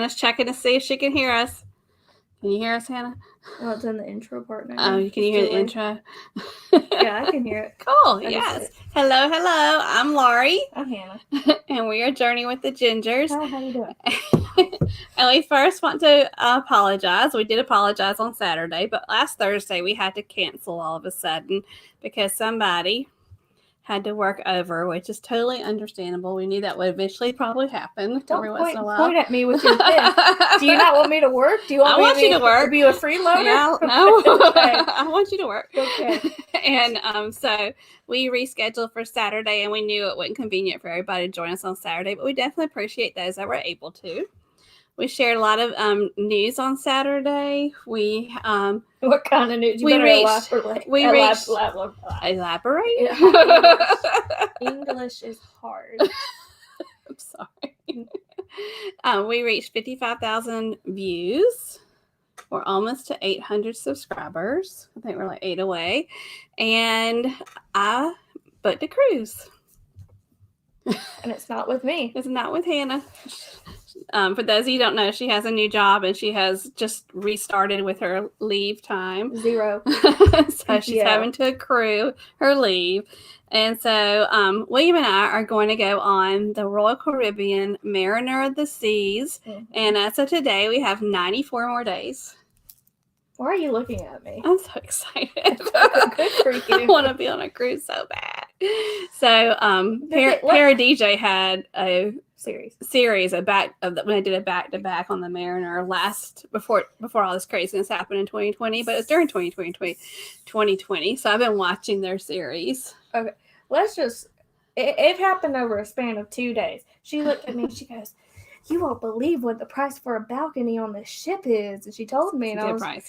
Hannah's checking to see if she can hear us. Can you hear us, Hannah? Oh, it's in the intro part now. Oh, can you hear the intro? Yeah, I can hear it. Cool, yes. Hello, I'm Laurie. I'm Hannah. And we are Journey with the Gingers. Hi, how you doing? And we first want to apologize. We did apologize on Saturday, but last Thursday we had to cancel all of a sudden because somebody had to work over, which is totally understandable. We knew that would eventually probably happen every once in a while. Point at me with your pen. Do you not want me to work? Do you want I want you to work? Be a freeloader? Yeah, no. Okay. I want you to work. Okay. And so we rescheduled for Saturday, and we knew it wasn't convenient for everybody to join us on Saturday, but we definitely appreciate those that were able to. We shared a lot of news on Saturday. We what kind of news? You better elaborate. Elaborate. English is hard. I'm sorry. We reached 55,000 views. We're almost to 800 subscribers. I think we're like 8 away. And I booked a cruise. And it's not with me. It's not with Hannah. For those of you who don't know, she has a new job and she has just restarted with her leave time. 0. So she's having to accrue her leave. And so William and I are going to go on the Royal Caribbean Mariner of the Seas. Mm-hmm. And as of today, we have 94 more days. Why are you looking at me? I'm so excited. Good for you. I want to be on a cruise so bad. So Para DJ had a series when I did a back-to-back on the Mariner before all this craziness happened in 2020, but it was during 2020. So I've been watching their series. Okay, it happened over a span of 2 days. She looked at me and she goes, "You won't believe what the price for a balcony on this ship is." And she told me, and I was like,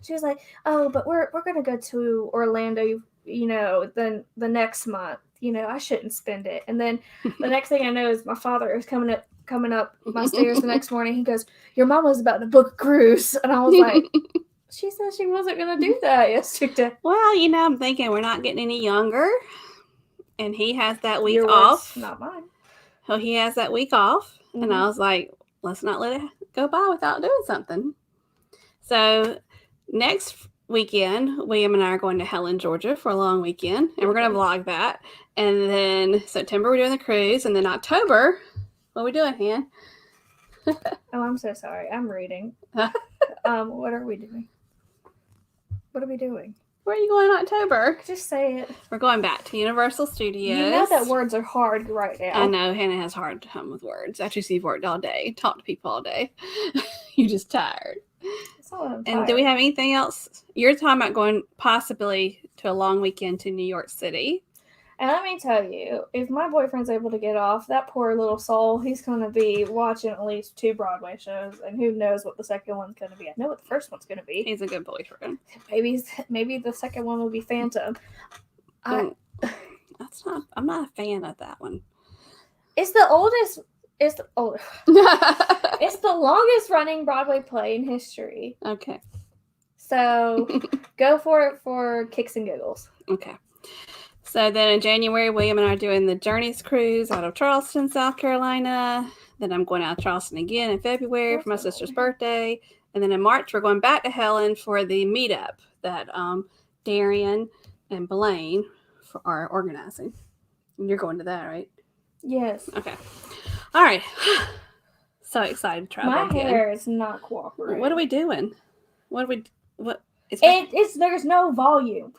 she was like, "Oh, but we're gonna go to Orlando, the next month. I shouldn't spend it." And then the next thing I know is my father is coming up my stairs the next morning. He goes, "Your mom was about to book a cruise," and I was like, "She said she wasn't gonna do that yesterday." Well, I'm thinking we're not getting any younger, and he has that week Your off. Words, not mine. So he has that week off, and I was like, let's not let it go by without doing something. So next weekend, William and I are going to Helen, Georgia for a long weekend, and we're going to vlog that. And then September, we're doing the cruise, and then October, what are we doing, Han? Oh, I'm so sorry. I'm reading. What are we doing? What are we doing? Where are you going in October? Just say it. We're going back to Universal Studios. You know that words are hard right now. I know. Hannah has a hard time with words. After you've worked all day, talked to people all day. You're just tired. That's all I'm tired. And do we have anything else? You're talking about going possibly to a long weekend to New York City. And let me tell you, if my boyfriend's able to get off, that poor little soul, he's going to be watching at least 2 Broadway shows, and who knows what the second one's going to be. I know what the first one's going to be. He's a good boyfriend. Maybe the second one will be Phantom. I'm not a fan of that one. It's the oldest. It's the longest running Broadway play in history. Okay. So go for it for kicks and giggles. Okay. So then in January, William and I are doing the Journeys cruise out of Charleston, South Carolina. Then I'm going out of Charleston again in February for my sister's birthday. And then in March, we're going back to Helen for the meetup that Darian and Blaine are organizing. And you're going to that, right? Yes. Okay. All right. So excited to travel again. My hair is not cooperating. What are we doing? There's no volume.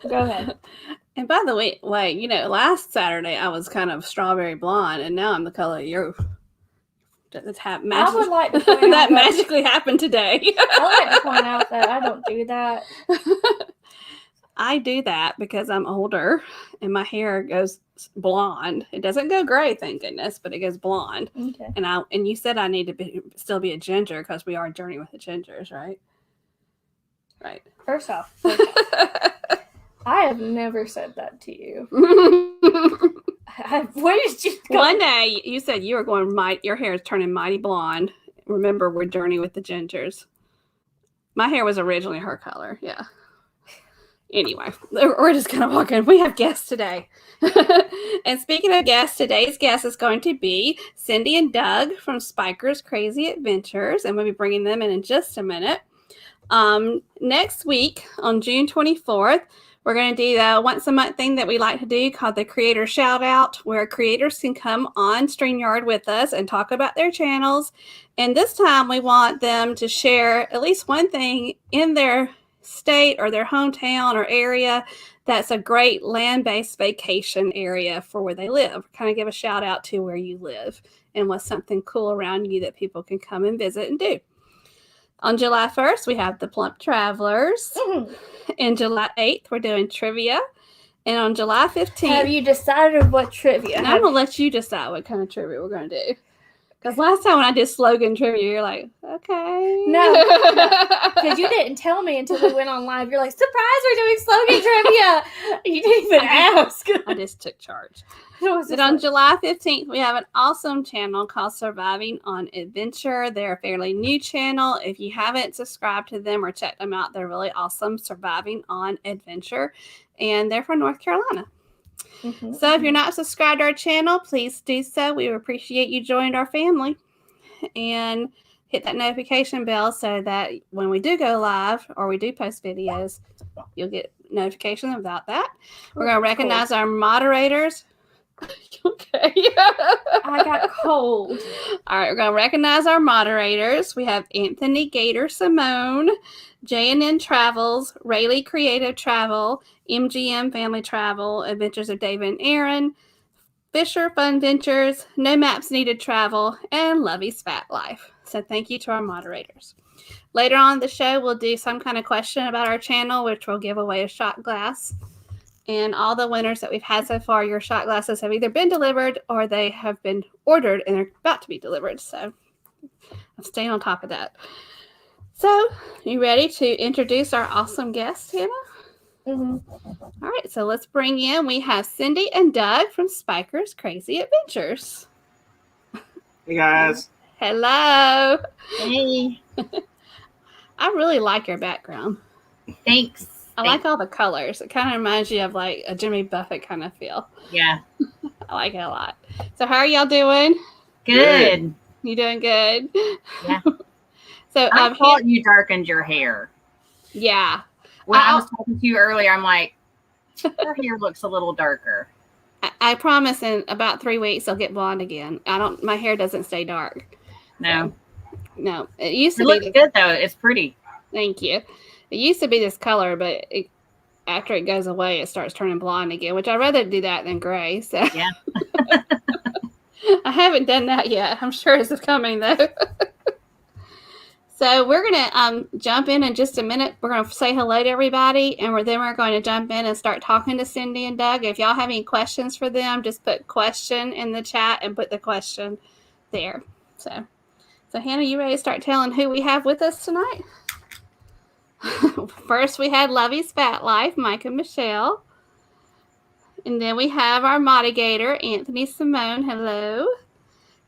Go ahead. And by the way, last Saturday I was kind of strawberry blonde, and now I'm the color of your. I would like to point out that magically happened today. I like to point out that I don't do that. I do that because I'm older, and my hair goes blonde. It doesn't go gray, thank goodness, but it goes blonde. Okay. And you said I need to still be a ginger because we are Journey with the Gingers, right? Right. First off, I have never said that to you. Where did you go? One day you said you were going your hair is turning mighty blonde. Remember, we're Journey with the Gingers. My hair was originally her color. Yeah. Anyway, we're just going to walk in. We have guests today. And speaking of guests, today's guest is going to be Cindy and Doug from Spiker's Crazy Adventures, and we'll be bringing them in just a minute. Next week on June 24th, we're going to do the once a month thing that we like to do called the Creator Shout Out, where creators can come on StreamYard with us and talk about their channels. And this time we want them to share at least one thing in their state or their hometown or area that's a great land-based vacation area for where they live. Kind of give a shout out to where you live and what's something cool around you that people can come and visit and do. On July 1st, we have the Plump Travelers. And July 8th, we're doing trivia. And on July 15th... Have you decided what trivia? And I'm going to let you decide what kind of trivia we're going to do. Because last time when I did slogan trivia, you're like, okay. No. Because you didn't tell me until we went on live. You're like, surprise, we're doing slogan trivia. You didn't even ask. I just took charge. But on July 15th, we have an awesome channel called Surviving on Adventure. They're a fairly new channel. If you haven't subscribed to them or checked them out, they're really awesome. Surviving on Adventure. And they're from North Carolina. So if you're not subscribed to our channel, please do so. We appreciate you joining our family. And hit that notification bell so that when we do go live or we do post videos, you'll get notification about that. We're going to recognize our moderators. Okay. I got cold. All right, we're going to recognize our moderators. We have Anthony Gator Simone, J&N Travels, Rayleigh Creative Travel, MGM Family Travel, Adventures of David and Aaron, Fisher Fun Ventures, No Maps Needed Travel, and Lovey's Fat Life. So thank you to our moderators. Later on in the show, we'll do some kind of question about our channel, which will give away a shot glass. And all the winners that we've had so far, your shot glasses have either been delivered or they have been ordered and they're about to be delivered. So I'm staying on top of that. So you ready to introduce our awesome guest, Hannah? All right, so let's bring in, we have Cindy and Doug from Spiker's Crazy Adventures. Hey, guys. Hello. Hey. I really like your background. Thanks. I like all the colors. It kind of reminds you of like a Jimmy Buffett kind of feel. Yeah. I like it a lot. So how are y'all doing? Good. You doing good? Yeah. So I thought you darkened your hair. Yeah. When I was talking to you earlier, I'm like, her hair looks a little darker. I promise in about 3 weeks I'll get blonde again. My hair doesn't stay dark. No. So, no. It used to be. It looks good though. It's pretty. Thank you. It used to be this color, but after it goes away, it starts turning blonde again, which I'd rather do that than gray. So yeah. I haven't done that yet. I'm sure it's coming though. So we're going to jump in just a minute. We're going to say hello to everybody, and then we're going to jump in and start talking to Cindy and Doug. If y'all have any questions for them, just put question in the chat and put the question there. So Hannah, you ready to start telling who we have with us tonight? First, we had Lovey's Fat Life, Mike and Michelle. And then we have our mitigator, Anthony Simone. Hello.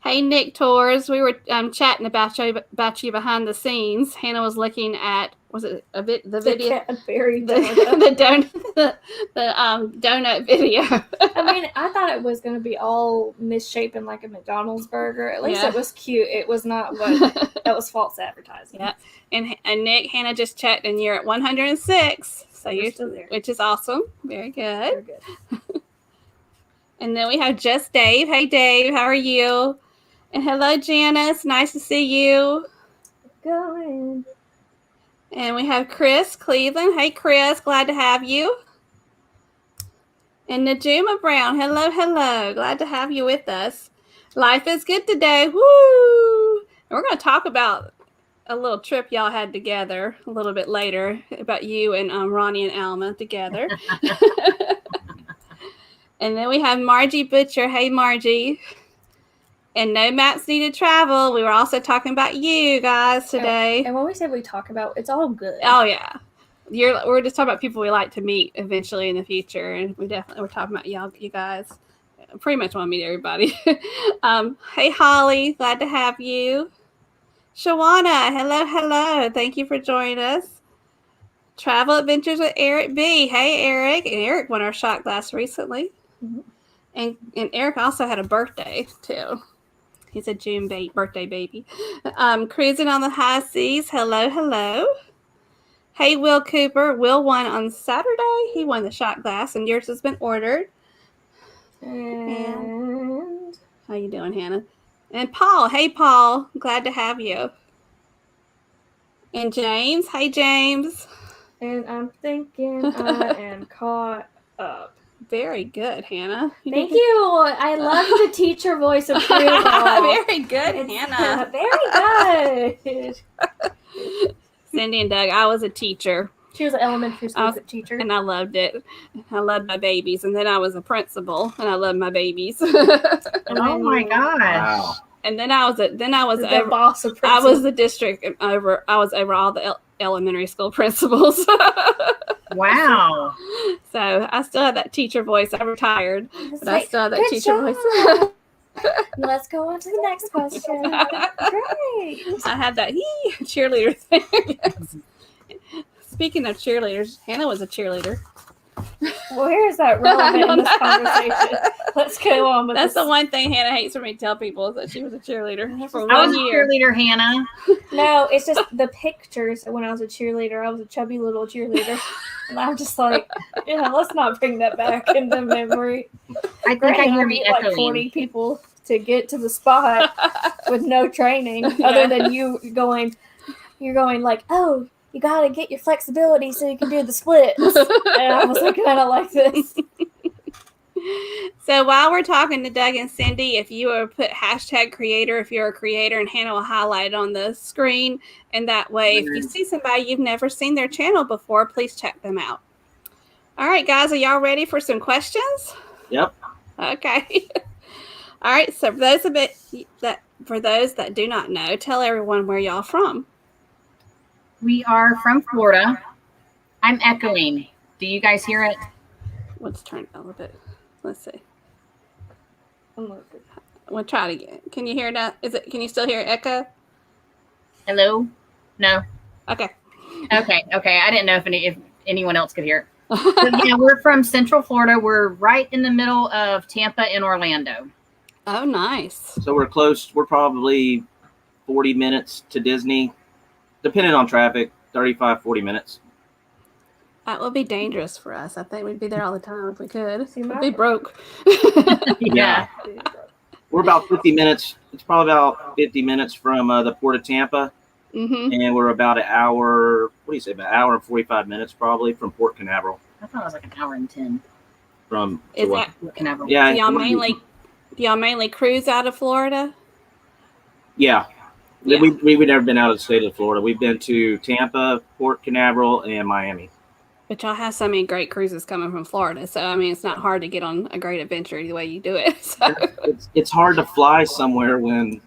Hey, Nick Torres. We were chatting about you behind the scenes. Hannah was looking at, was it the video? The donut video. I mean, I thought it was going to be all misshapen like a McDonald's burger. At least it was cute. It was not that was false advertising. Yeah. And Nick, Hannah just checked, and you're at 106. So you're still there, which is awesome. Very good. Very good. And then we have Just Dave. Hey, Dave. How are you? And hello, Janice. Nice to see you. Going. And we have Chris Cleveland. Hey, Chris. Glad to have you. And Najuma Brown. Hello, hello. Glad to have you with us. Life is good today. Woo! And we're going to talk about a little trip y'all had together a little bit later about you and Ronnie and Alma together. And then we have Margie Butcher. Hey, Margie. And No Maps Needed Travel. We were also talking about you guys today. And when we say we talk about, it's all good. Oh, yeah. We're just talking about people we like to meet eventually in the future. And we're talking about you guys. I pretty much want to meet everybody. Hey, Holly. Glad to have you. Shawana. Hello, hello. Thank you for joining us. Travel Adventures with Eric B. Hey, Eric. And Eric won our shot glass recently. Mm-hmm. And Eric also had a birthday, too. He's a June birthday baby. Cruising on the High Seas. Hello, hello. Hey, Will Cooper. Will won on Saturday. He won the shot glass, and yours has been ordered. And how you doing, Hannah? And Paul. Hey, Paul. Glad to have you. And James. Hey, James. And I'm thinking I am caught up. Very good, Hannah. Thank you. I love the teacher voice of Prue. Very good, Hannah. Very good. Cindy and Doug, I was a teacher. She was an elementary school teacher. And I loved it. I loved my babies. And then I was a principal, and I loved my babies. Oh, my gosh. Wow. And then I was the boss of principal. I was the district over. I was over all the elementary school principals. Wow. So I still have that teacher voice. I retired, but I still have that teacher voice. Let's go on to the next question. Great. I had that cheerleader thing. Yes. Speaking of cheerleaders, Hannah was a cheerleader. Where is that relevant in this conversation? Let's go on with That's the one thing Hannah hates for me to tell people is that she was a cheerleader for 1 year. I was a cheerleader, Hannah. No, it's just the pictures when I was a cheerleader. I was a chubby little cheerleader. And I'm just like, let's not bring that back into memory. I think I hear me like echoing. 40 people to get to the spot with no training other than you going, you're going like, oh, you got to get your flexibility so you can do the splits. And I was like, kind of like this. So while we're talking to Doug and Cindy, if you would put #creator, if you're a creator, and Hannah will highlight it on the screen. And that way, if you see somebody you've never seen their channel before, please check them out. All right, guys, are y'all ready for some questions? Yep. Okay. All right. So for those that do not know, tell everyone where y'all from. We are from Florida. I'm echoing. Do you guys hear it? Let's turn it a little bit. Let's see. We'll try it again. Can you hear that? Can you still hear echo? Hello? No. Okay. Okay. I didn't know if anyone else could hear it. So, yeah, we're from Central Florida. We're right in the middle of Tampa and Orlando. Oh, nice. So we're close. We're probably 40 minutes to Disney, depending on traffic, 35, 40 minutes. That would be dangerous for us. I think we'd be there all the time if we could. See, we'd be broke. Yeah. We're about 50 minutes. It's probably about 50 minutes from the port of Tampa. Mm-hmm. And we're about an hour, about an hour and 45 minutes probably from Port Canaveral. I thought it was like an hour and 10. From Port Canaveral. Yeah. Do y'all mainly cruise out of Florida? Yeah. We've never been out of the state of Florida. We've been to Tampa, Port Canaveral, and Miami. But y'all have so many great cruises coming from Florida. So, I mean, it's not hard to get on a great adventure the way you do it. So. It's hard to fly somewhere when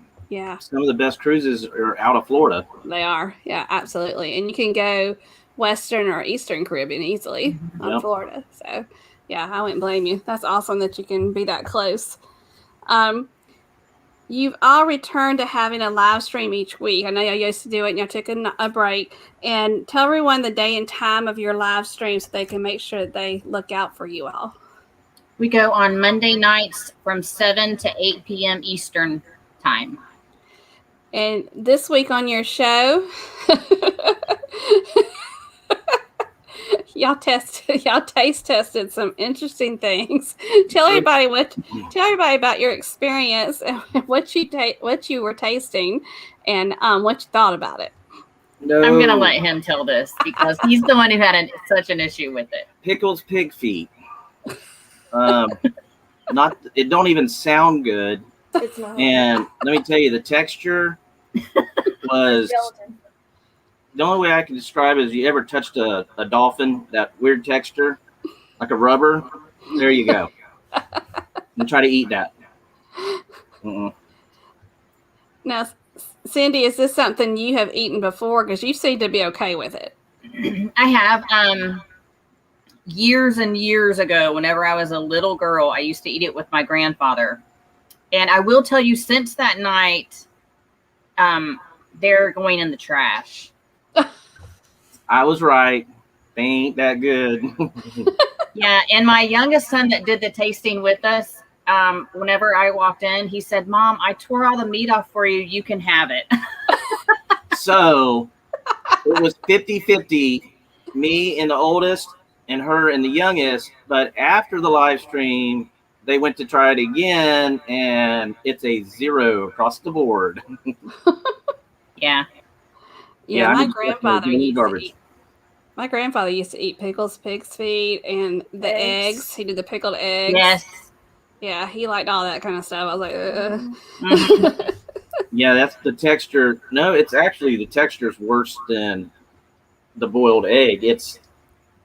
some of the best cruises are out of Florida. They are. Yeah, absolutely. And you can go Western or Eastern Caribbean easily on Florida. So, yeah, I wouldn't blame you. That's awesome that you can be that close. You've all returned to having a live stream each week. I know y'all used to do it and y'all took a break. And tell everyone the day and time of your live stream so they can make sure that they look out for you all. We go on Monday nights from 7 to 8 p.m. Eastern time. And this week on your show, y'all taste tested some interesting things. Tell everybody about your experience and what you were tasting and what you thought about it. No. I'm gonna let him tell this because he's the one who had such an issue with it. Pickles pig feet. It don't even sound good. It's not. And let me tell you, the texture was Gelatin. the only way I can describe it is you ever touched a dolphin, that weird texture, like a rubber. There you go. And try to eat that. Mm-mm. Now, Cindy, is this something you have eaten before? Because you seem to be okay with it. I have. Years and years ago, whenever I was a little girl, I used to eat it with my grandfather. And I will tell you, since that night, they're going in the trash. I was right. ain't that good. Yeah, and my youngest son that did the tasting with us, whenever I walked in, he said, "Mom, I tore all the meat off for you. You can have it." So it was 50-50, me and the oldest, and her and the youngest. But after the live stream, they went to try it again, and it's a 0 across the board. Yeah. Yeah, my grandfather used to eat pickles, pig's feet, and the eggs. He did the pickled eggs. Yes. Yeah, he liked all that kind of stuff. I was like, Mm-hmm. Yeah, that's the texture. No, it's actually the texture's worse than the boiled egg. It's,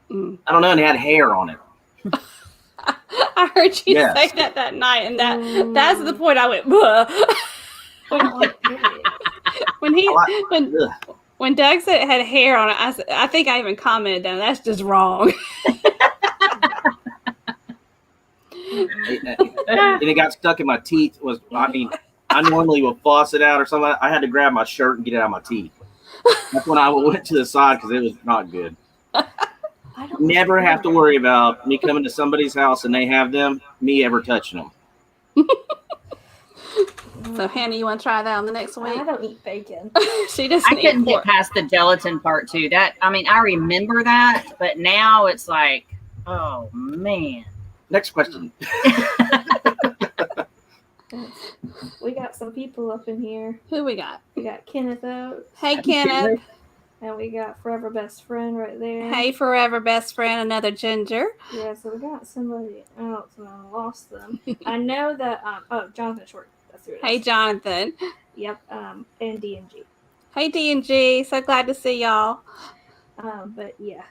I don't know, and it had hair on it. I heard you say that night, and that's the point I went, when Doug said it had hair on it, I think I even commented down, that's just wrong. And it got stuck in my teeth. I normally will floss it out or something. I had to grab my shirt and get it out of my teeth. That's when I went to the side because it was not good. Never have to worry about me coming to somebody's house and they have them, me ever touching them. So, Hannah, you want to try that on the next week? I don't eat bacon. She doesn't. I couldn't get past the gelatin part too. I remember that, but now it's like, oh man. Next question. We got some people up in here. Who we got? We got Kenneth Oates. Hey, Kenneth. And we got Forever Best Friend right there. Hey, Forever Best Friend, another ginger. Yeah, so we got somebody else, and I lost them. I know that, Jonathan Short. That's who it is. Hey, Jonathan. Yep, and D&G. Hey, D&G. So glad to see y'all. But yeah,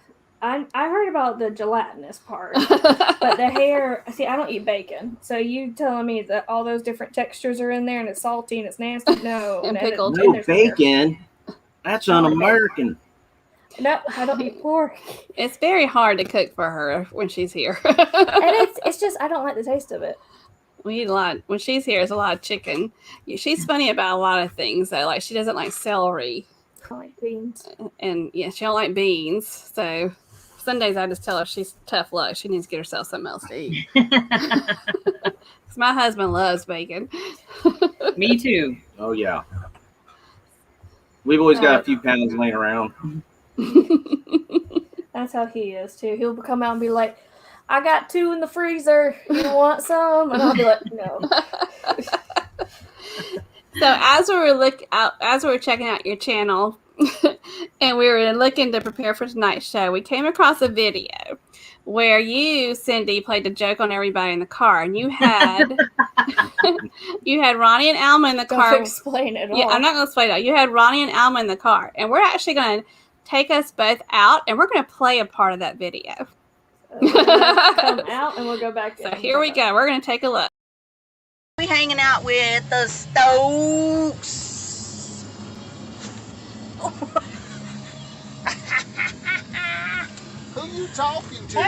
I heard about the gelatinous part, but the hair, see, I don't eat bacon. So you telling me that all those different textures are in there and it's salty and it's nasty? No. And pickled. No bacon. That's un-American. No, I don't eat pork. It's very hard to cook for her when she's here. And it's just, I don't like the taste of it. We eat a lot. When she's here, it's a lot of chicken. She's funny about a lot of things, though. Like, she doesn't like celery. I like beans. And, yeah, she don't like beans. So, Sundays, I just tell her she's tough luck. She needs to get herself something else to eat. Because my husband loves bacon. Me too. Oh, yeah. We've always got a few pounds laying around. That's how he is, too. He'll come out and be like, I got 2 in the freezer. You want some? And I'll be like, no. So as we were checking out your channel and we were looking to prepare for tonight's show, we came across a video where you, Cindy, played a joke on everybody in the car, and you had Ronnie and Alma in the car. Don't explain it all. Yeah, I'm not going to explain it. You had Ronnie and Alma in the car, and we're actually going to take us both out, and we're going to play a part of that video. Come out, and we'll go back. So here we go. We're going to take a look. We hanging out with the Stokes. Who you talking to?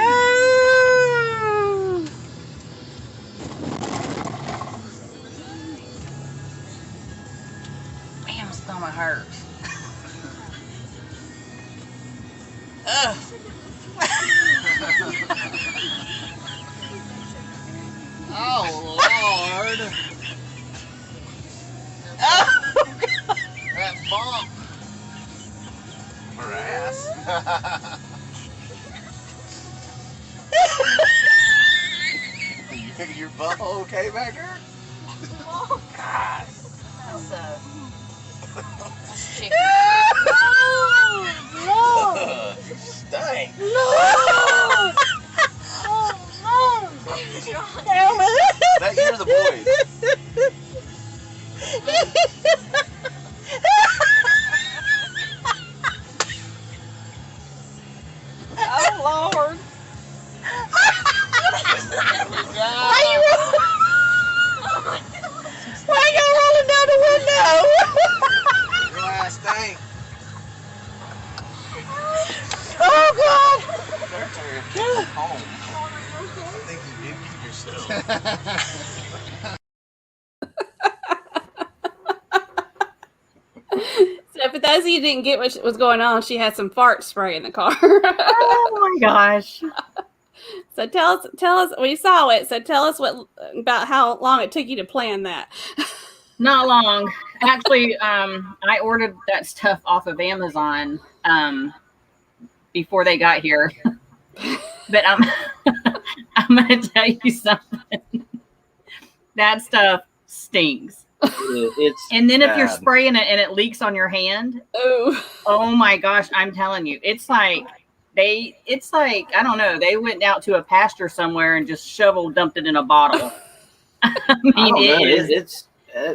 Man, my stomach hurts. Ugh. Oh, Lord. Oh, That bump. Her ass. Your butt okay back there? oh God. That's chicken. Lord. You stink. Lord. That you're the boys. Oh Lord. Why you rolling down the window? Your ass stink. Oh God. That's where you're home. I think you did keep yourself. So if for those of you who didn't get what was going on, she had some fart spray in the car. Oh my gosh. So tell us, we saw it. So tell us about how long it took you to plan that. Not long. Actually, I ordered that stuff off of Amazon before they got here. But I'm going to tell you something. That stuff stinks. And then if you're spraying it and it leaks on your hand, oh my gosh, I'm telling you, it's like I don't know, they went out to a pasture somewhere and just dumped it in a bottle. I mean,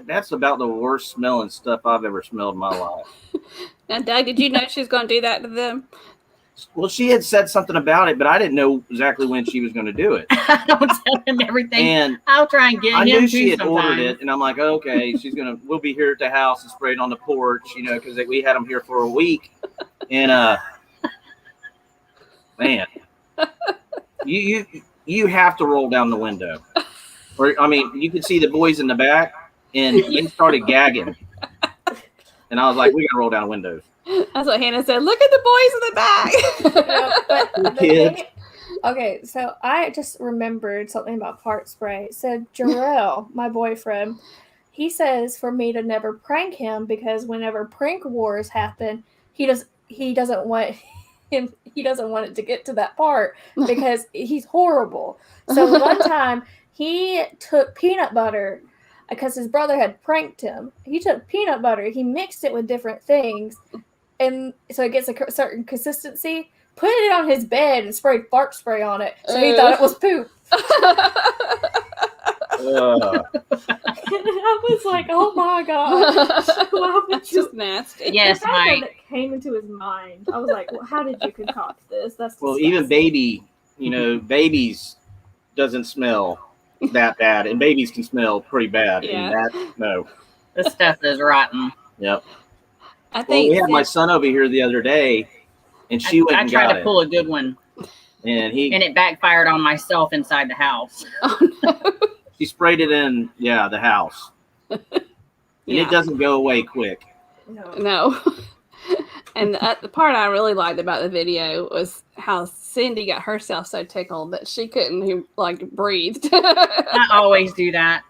that's about the worst smelling stuff I've ever smelled in my life. Now, Doug, did you know she was going to do that to them? Well, she had said something about it, but I didn't know exactly when she was going to do it. I don't tell him everything. And I'll try and get him. I knew she had sometimes. ordered it, and I'm like, okay, we'll be here at the house and spray it on the porch, because we had them here for a week. And man, you have to roll down the window, or I mean, you could see the boys in the back, and they started gagging, and I was like, we got to roll down windows. That's what Hannah said. Look at the boys in the back. But the okay, so I just remembered something about fart spray. So Jarrell, my boyfriend, he says for me to never prank him because whenever prank wars happen, he doesn't want it to get to that part because he's horrible. So one time he took peanut butter because his brother had pranked him. He took peanut butter, he mixed it with different things, and so it gets a certain consistency, put it on his bed and sprayed fart spray on it. So he thought it was poop. And I was like, oh my gosh. That's just nasty. Yes, Mike. That came into his mind. I was like, well, how did you concoct this? That's well, disgusting. even babies doesn't smell that bad, and babies can smell pretty bad. Yeah. And no. This stuff is rotten. Yep. I think we had my son over here the other day, and she went and got it. I tried to pull a good one, and it backfired on myself inside the house. Oh, no. She sprayed it in, the house, and it doesn't go away quick. No. And the part I really liked about the video was how Cindy got herself so tickled that she couldn't breathe. I always do that.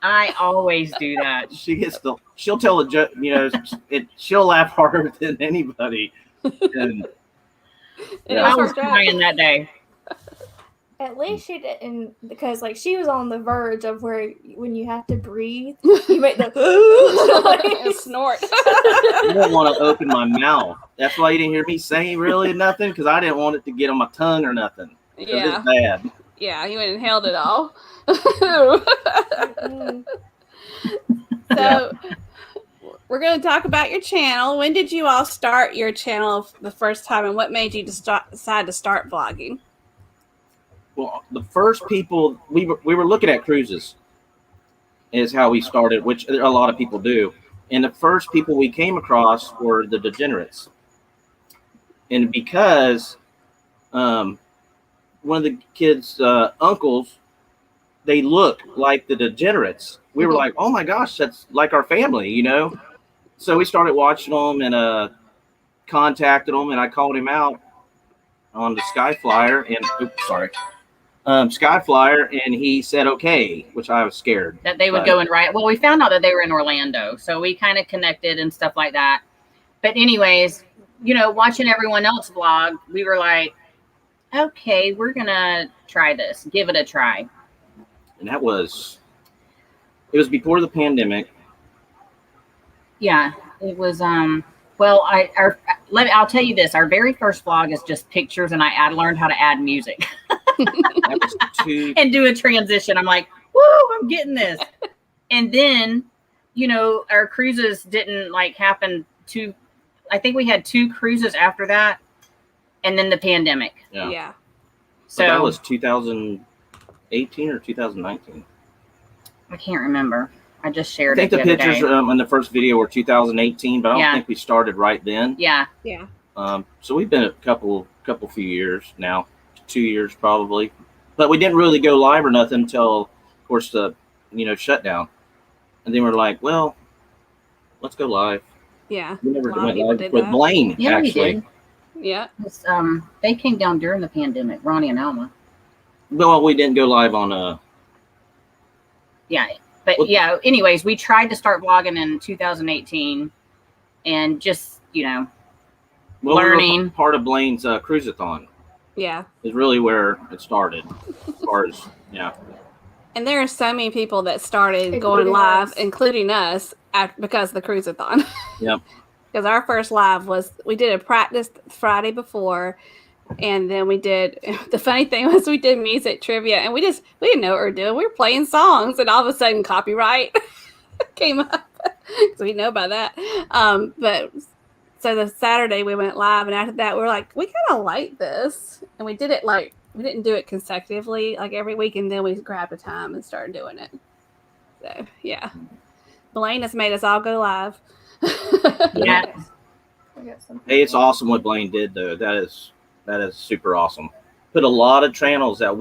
She'll tell a joke, she'll laugh harder than anybody. And I was crying that day. At least she didn't, because she was on the verge of where when you have to breathe, you make the snort. You don't want to open my mouth. That's why you didn't hear me saying really nothing, because I didn't want it to get on my tongue or nothing. Yeah, it's bad. Yeah, you went and held it all. So we're going to talk about your channel. When did you all start your channel the first time, and what made you decide to start vlogging? Well, the first people we were looking at cruises is how we started, which a lot of people do. And the first people we came across were the degenerates. And because one of the kids' uncles, they look like the degenerates, we were like, oh my gosh, that's like our family, So we started watching them and contacted them, and I called him out on the Skyflyer Skyflyer, and he said okay, which I was scared that they would go and write. Well, we found out that they were in Orlando, so we kind of connected and stuff like that. But anyways, watching everyone else vlog, we were like, okay, we're gonna try this, give it a try. And it was before the pandemic. Yeah, it was. Well, I'll tell you this. Our very first vlog is just pictures, and I learned how to add music. And do a transition. I'm like, woo, I'm getting this. And then, our cruises didn't happen I think we had 2 cruises after that, and then the pandemic. Yeah. So that was 2018 or 2019. I can't remember. I just shared I think the pictures in the first video were 2018, but I don't think we started right then. Yeah. Yeah. So we've been a few years now, 2 years probably, but we didn't really go live or nothing until, of course, the shutdown, and then we're like, well, let's go live. Yeah. We never A lot of went people live did with that. Blaine, Yeah, we actually. did. Yeah. They came down during the pandemic, Ronnie and Alma. Well, we didn't go live on Yeah. But Well- yeah, anyways, we tried to start vlogging in 2018 and just, well, learning. We were part of Blaine's cruisathon. Yeah. Is really where it started. As far as And there are so many people that started Including going live, us. including us, because of the cruisathon. Yep. Because our first live we did a practice Friday before, and then we did, the funny thing was we did music trivia, and we didn't know what we were doing. We were playing songs, and all of a sudden copyright came up. So we know about that. But so the Saturday we went live, and after that we were like, we kind of like this, and we did it we didn't do it consecutively like every week, and then we grabbed a time and started doing it. So yeah, Blaine has made us all go live. Yeah. Hey, it's awesome what Blaine did though. That is super awesome. Put a lot of channels that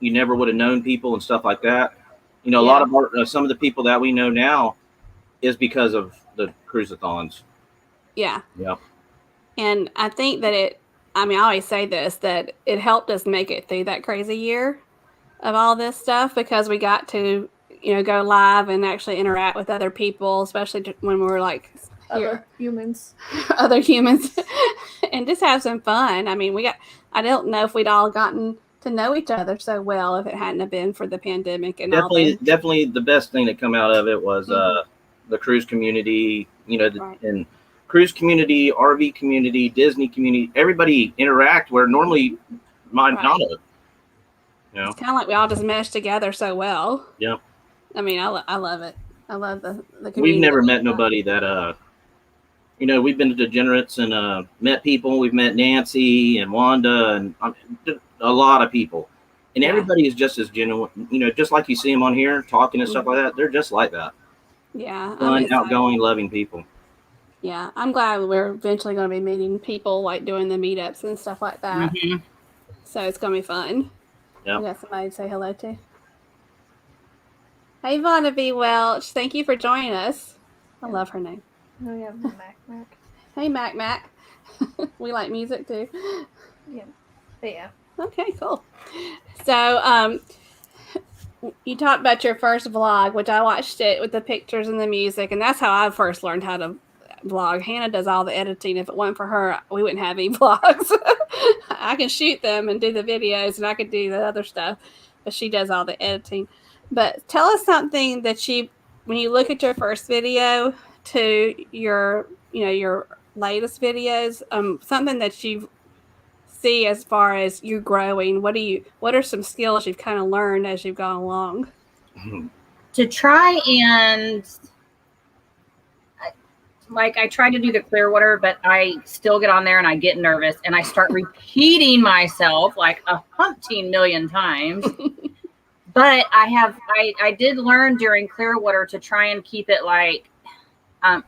you never would have known people and stuff like that. A lot of some of the people that we know now is because of the cruisathons. Yeah. Yeah. And I think that I always say this, that it helped us make it through that crazy year of all this stuff, because we got to, go live and actually interact with other people, especially when we were like Other humans. other humans, and just have some fun. I don't know if we'd all gotten to know each other so well if it hadn't have been for the pandemic and definitely the best thing that come out of it was the cruise community, and cruise community, RV community, Disney community, everybody interact where normally might not have. It's kind of like we all just meshed together so well. Yep. I love it. I love the community. We've never met nobody that we've been to Degenerates and met people. We've met Nancy and Wanda and a lot of people, and everybody is just as genuine. Just like you see them on here talking and stuff like that. They're just like that. Yeah, fun, outgoing, loving people. Yeah, I'm glad we're eventually going to be meeting people, like doing the meetups and stuff like that. Mm-hmm. So it's going to be fun. Yeah. We got somebody to say hello to. Hey, Vonna B. Welch. Thank you for joining us. I love her name. Oh, yeah, Mac. Hey, Mac. We like music too. Yeah. But yeah. Okay, cool. So, you talked about your first vlog, which I watched it with the pictures and the music, and that's how I first learned how to vlog. Hannah does all the editing. If it wasn't for her, we wouldn't have any vlogs. I can shoot them and do the videos, and I could do the other stuff, but she does all the editing. But tell us something that when you look at your first video to your latest videos, something that you see as far as you growing. What are some skills you've kind of learned as you've gone along? To try and I try to do the Clearwater, but I still get on there and I get nervous and I start repeating myself like 100 million times. But I did learn during Clearwater to try and keep it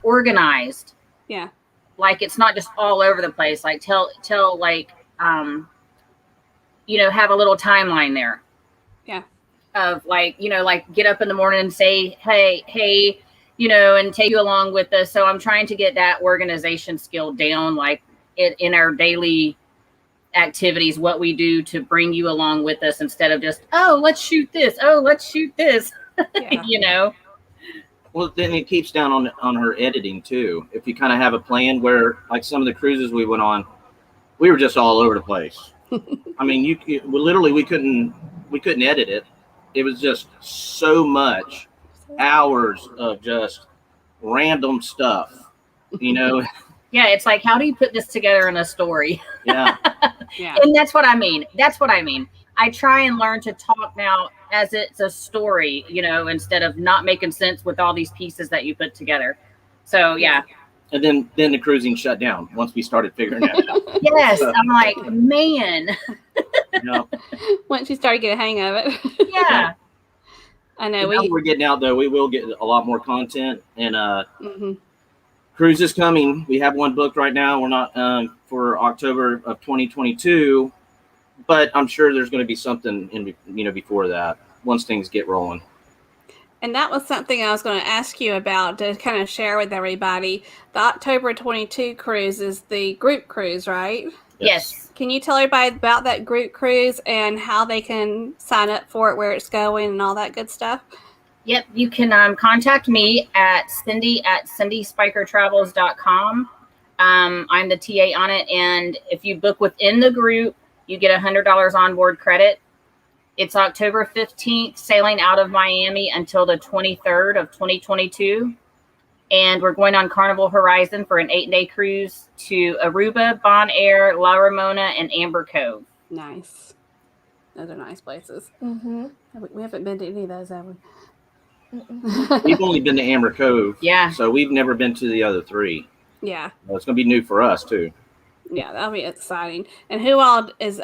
organized. Yeah. Like it's not just all over the place. Like tell have a little timeline there. Yeah. Of get up in the morning and say, hey, and take you along with us. So I'm trying to get that organization skill down, in our daily activities, what we do to bring you along with us instead of just, let's shoot this. Yeah. Well, then it keeps down on her editing too. If you kind of have a plan where, like some of the cruises we went on, we were just all over the place. We couldn't edit it. It was just so much hours of just random stuff, Yeah, it's like, how do you put this together in a story? Yeah. Yeah. And that's what I mean. I try and learn to talk now as it's a story, instead of not making sense with all these pieces that you put together. So, yeah. And then the cruising shut down once we started figuring that out. Yes. I'm like, man. Once you start to get a hang of it. Yeah. I know. We're getting out, though. We will get a lot more content. And cruise is coming. We have one booked right now. We're not for October of 2022. But I'm sure there's going to be something before that, once things get rolling. And that was something I was going to ask you about to kind of share with everybody. The October 22 cruise is the group cruise, right? Yes. Can you tell everybody about that group cruise and how they can sign up for it, where it's going, and all that good stuff? Yep. You can contact me at cindy@cindyspikertravels.com. I'm the TA on it. And if you book within the group, you get $100 onboard credit. It's October 15th, sailing out of Miami until the 23rd of 2022. And we're going on Carnival Horizon for an 8-day cruise to Aruba, Bon Air, La Ramona, and Amber Cove. Nice. Those are nice places. Mm-hmm. We haven't been to any of those, have we? We've only been to Amber Cove. Yeah. So we've never been to the other 3. Yeah. Well, it's going to be new for us, too. Yeah, that'll be exciting. And who all is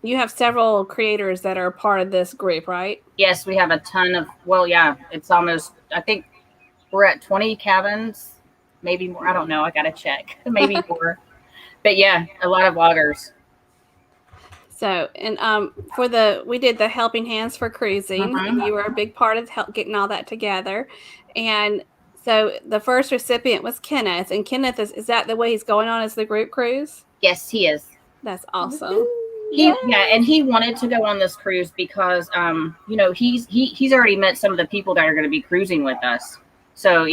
you have several creators that are part of this group, right? Yes, we have a ton of, well, yeah, it's almost, I think we're at 20 cabins, maybe more. I don't know. I got to check. Maybe more. But yeah, a lot of vloggers. So, and we did the Helping Hands for Cruising. And you were a big part of getting all that together. And so the first recipient was Kenneth. And Kenneth, is that the way he's going on as the group cruise? Yes, he is. That's awesome. And he wanted to go on this cruise because he's already met some of the people that are going to be cruising with us. So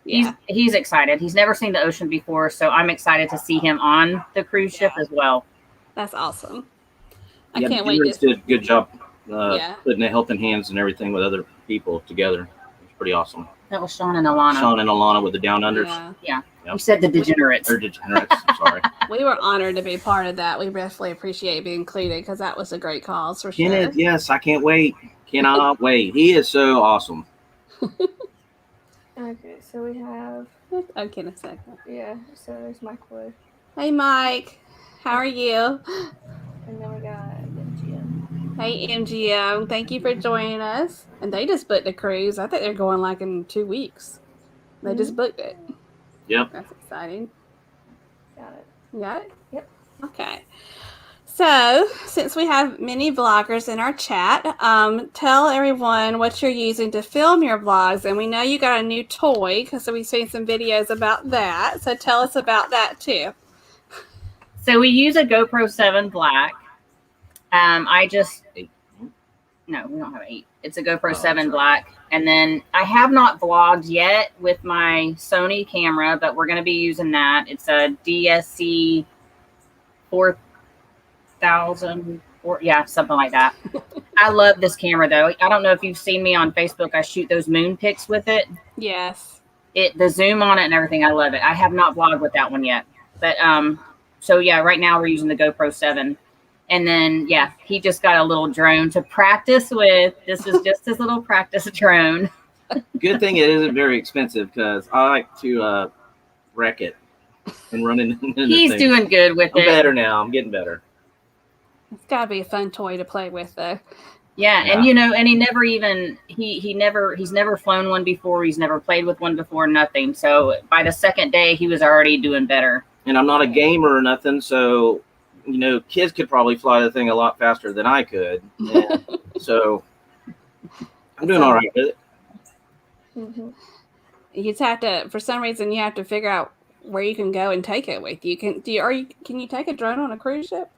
he's excited. He's never seen the ocean before, so I'm excited to see him on the cruise ship as well. That's awesome. I Yeah, can't wait. Did a good job putting the Helping Hands and everything with other people together. It was pretty awesome. That was Sean and Alana. With the Down Unders. Yeah. Yep. You said the degenerates. Or degenerates. I'm sorry. We were honored to be part of that. We definitely appreciate being included because that was a great cause for sure. Kenneth, yes, I can't wait. Cannot wait. He is so awesome. Okay, so we have. Okay, in a second. Yeah, so there's Mike Wood. Hey, Mike. How are you? And then we got MGM. Hey, MGM. Thank you for joining us. And they just booked a cruise. I think they're going like in 2 weeks. They just booked it. Yep. That's exciting. Got it. You got it? Yep. Okay. So, since we have many vloggers in our chat, tell everyone what you're using to film your vlogs. And we know you got a new toy because we've seen some videos about that. So, tell us about that too. So, we use a GoPro 7 Black. No, we don't have 8. It's a GoPro 7 Black. And then I have not vlogged yet with my Sony camera, but we're going to be using that. It's a DSC 4000, something like that. I love this camera, though. I don't know if you've seen me on Facebook. I shoot those moon pics with it. Yes. The zoom on it and everything, I love it. I have not vlogged with that one yet. But, right now we're using the GoPro 7. And then, he just got a little drone to practice with. This is just his little practice drone. Good thing it isn't very expensive because I like to wreck it and run into He's things. doing good with it. I'm better now. I'm getting better. It's got to be a fun toy to play with, though. Yeah, and and he never even he's never flown one before. He's never played with one before. Nothing. So by the second day, he was already doing better. And I'm not a gamer or nothing, so kids could probably fly the thing a lot faster than I could. And so I'm doing all right with it. Mm-hmm. You just have to, for some reason, you have to figure out where you can go and take it with you. Can you take a drone on a cruise ship?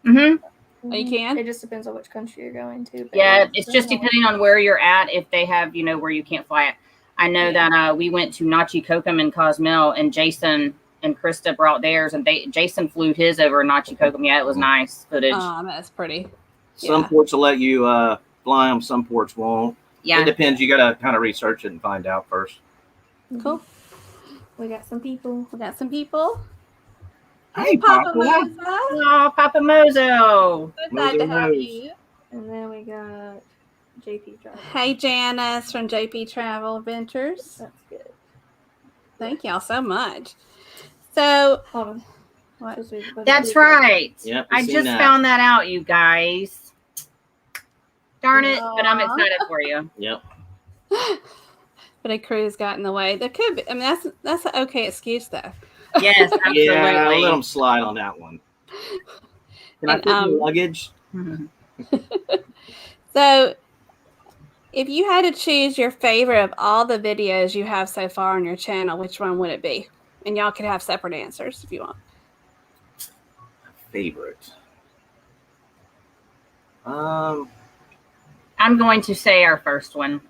Mm-hmm. Oh, you can? It just depends on which country you're going to. But Yeah, it's just depending on where you're at. If they have, where you can't fly it. I know that we went to Nachi Kokum in Cozumel, and Jason and Krista brought theirs, and Jason flew his over Nachi Kokum. Yeah, it was nice footage. Oh, that's pretty. Some ports will let you fly them, some ports won't. Yeah. It depends. You got to kind of research it and find out first. Cool. We got some people. Hey, Papa Papa. Moza. Oh, Papa Mozo. So glad to have you. And then we got JP Travel. Hey, Janice from JP Travel Adventures. That's good. Thank y'all so much. So, Hold on. what? That's right. Yep, I seen just that. found that out, you guys. Darn it, but I'm excited for you. Yep. But a cruise got in the way. There could be. I mean, that's an okay excuse though. Yes, absolutely. Yeah, I'll let them slide on that one. Can I And, put your luggage? So, If you had to choose your favorite of all the videos you have so far on your channel, which one would it be? And y'all could have separate answers if you want. Favorite. I'm going to say our first one.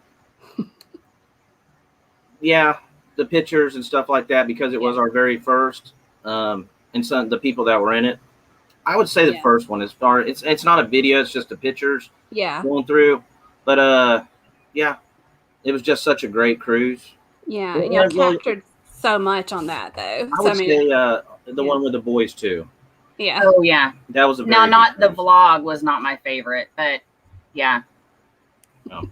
Yeah, the pictures and stuff like that, because it was our very first, and some the people that were in it. I would say the first one. As far it's not a video, it's just the pictures. Yeah. Going through, but yeah, it was just such a great cruise. Yeah, and y'all captured so much on that though. I would say the one with the boys too. Yeah. Oh yeah. That was a no, not the vlog was not my favorite, but yeah. No.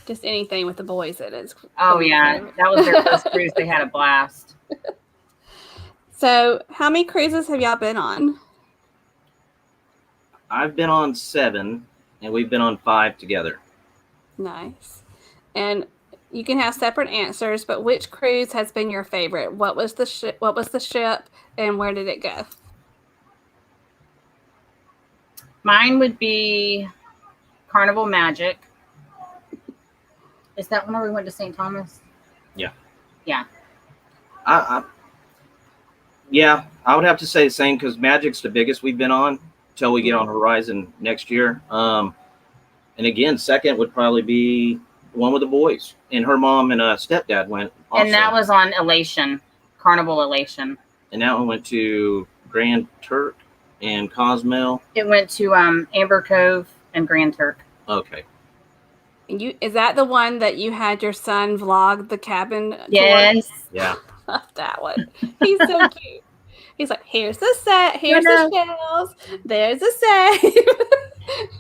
Just anything with the boys it is. Oh yeah, that was their first cruise. They had a blast. So, how many cruises have y'all been on? I've been on 7, and we've been on 5 together. Nice. And you can have separate answers, but which cruise has been your favorite? What was the ship? What was the ship, and where did it go? Mine would be Carnival Magic. Is that one where we went to St. Thomas? Yeah. Yeah. Yeah, I would have to say the same, because Magic's the biggest we've been on until we get on Horizon next year. And again, second would probably be the one with the boys, and her mom and stepdad went. Also. And that was on Elation, Carnival Elation. And that one went to Grand Turk and Cozumel. It went to Amber Cove and Grand Turk. Okay. And is that the one that you had your son vlog the cabin? Yes. Tour? Yeah. That one. He's so cute. He's like, here's the set, here's the shells, there's the safe.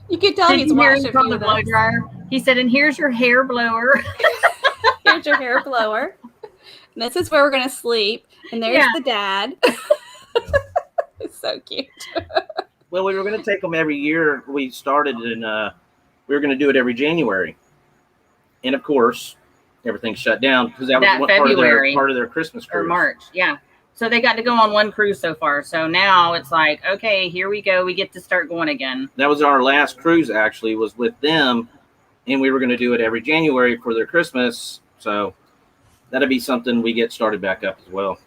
You can tell he's watching the blow dryer. He said, and here's your hair blower. Here's your hair blower. And this is where we're gonna sleep. And there's the dad. It's so cute. Well, we were going to take them every year. We started and we were going to do it every January. And of course, everything shut down because that was part of their Christmas cruise. Or March, yeah. So they got to go on one cruise so far. So now it's like, okay, here we go. We get to start going again. That was our last cruise, actually, was with them. And we were going to do it every January for their Christmas. So that'd be something we get started back up as well.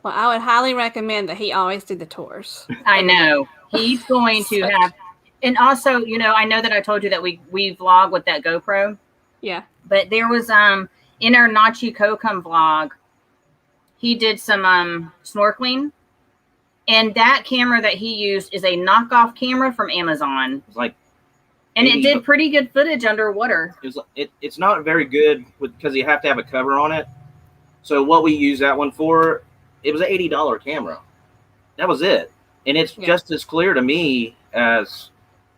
Well, I would highly recommend that he always do the tours. I know. He's going to have, and also, you know, I know that I told you that we vlog with that GoPro. Yeah. But there was, in our Nachi Kokum vlog, he did some And snorkeling. that camera that he used is a knockoff camera from Amazon. It's like, and it did pretty good footage underwater. It's not very good because you have to have a cover on it. So what we use that one for, it was an $80 camera. That was it. And it's just as clear to me as,